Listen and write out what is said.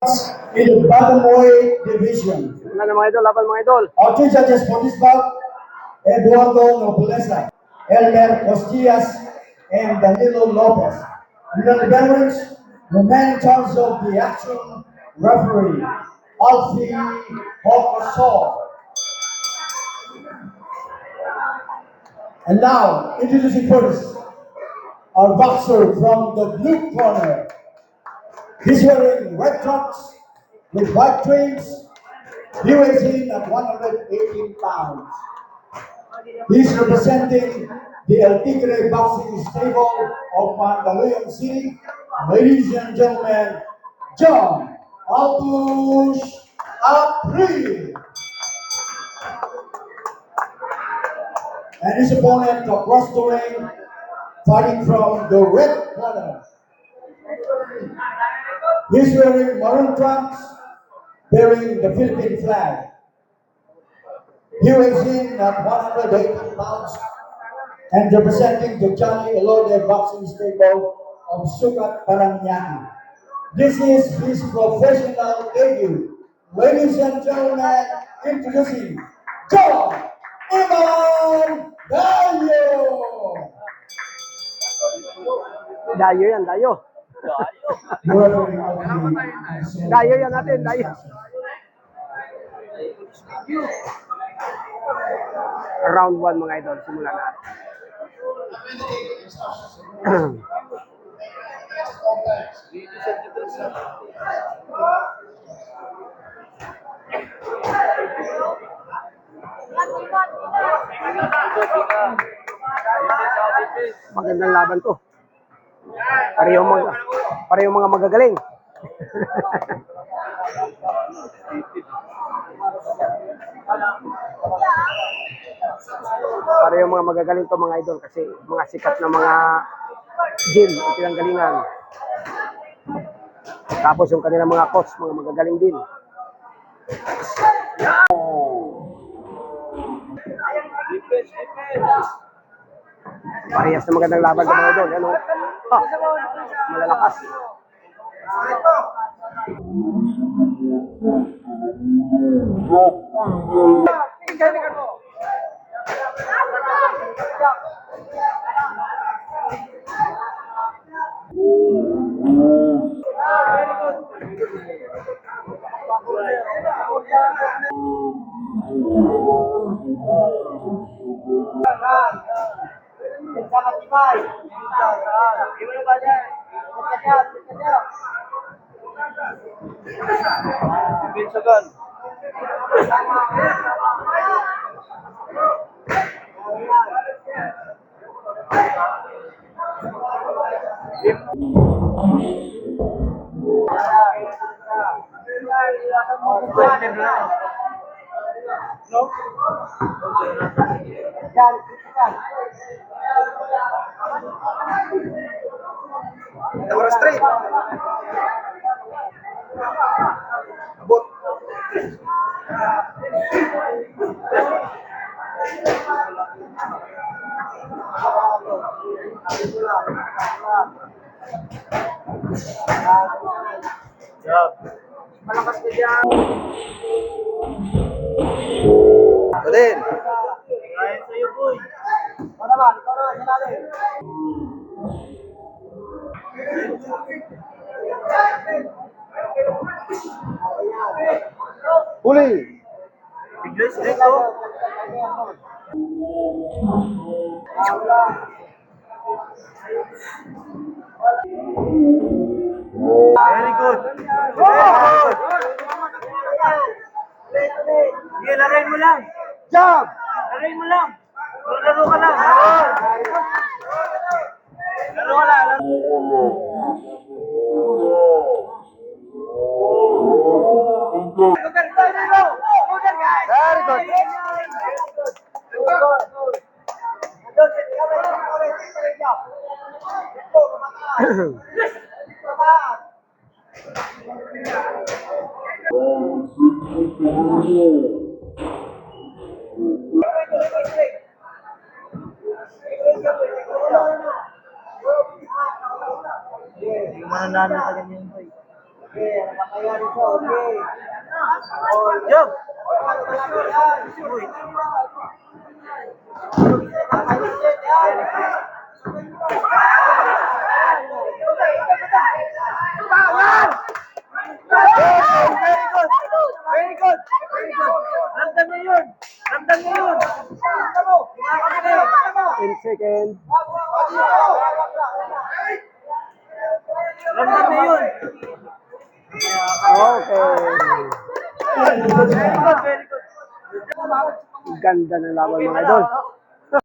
in the bantamweight division. Wala na mga idol, laban mga idol. Our two judges for this bout, Eduardo Nobleza, Elmer Costillas, and Danilo Lopez. And then the veterans, the man in charge of the action, referee, Alfie Hokasor. And now, introducing first, our boxer from the blue corner. He's wearing red trunks with white trims. He weighs in at 118 pounds. He's representing the El Tigre Boxing Stable of Mandaluyong City. Ladies and gentlemen, John Altush April. And his opponent across the ring, fighting from the red corner. He's wearing maroon trunks, bearing the Philippine flag. He weighs in at 180 pounds and representing the Johnny Elode Boxing Stable of Sukat, Paranaque. This is his professional debut. Ladies and gentlemen, introducing John Iman Dayo! Dayo yan, dayo. Dayo yan natin, dayo. Round 1 mga idol, simulan natin. Magandang laban to. Parehong mga magagaling. Parehong mga magagaling to mga idol kasi mga sikat na mga gym ang pinanggalingan. Tapos yung kanilang mga coach, mga magagaling din. Parehas na magandang laban sa mga idol. Ano? Malalakas. Tawara straight. Abot. Job. Malakas ka dyan. Alin. Kain sa'yo, boy. Para ba? Para sinalim. Huli! Biglas dito. Very good. Very good. Sige, larayin mo lang. Jump! Larayin mo lang. Laro ka lang. Laro ka lang. Mananalo ka ganyan, boy. Jump! Uy. Very good! Very good! Very good! Ramdam niya yun! Ramdam niya yun! Kumakabili! 10 seconds. Ramdam niya yun! Okay. And the first Very round. good! Very good! Ganda ng laban mga idol.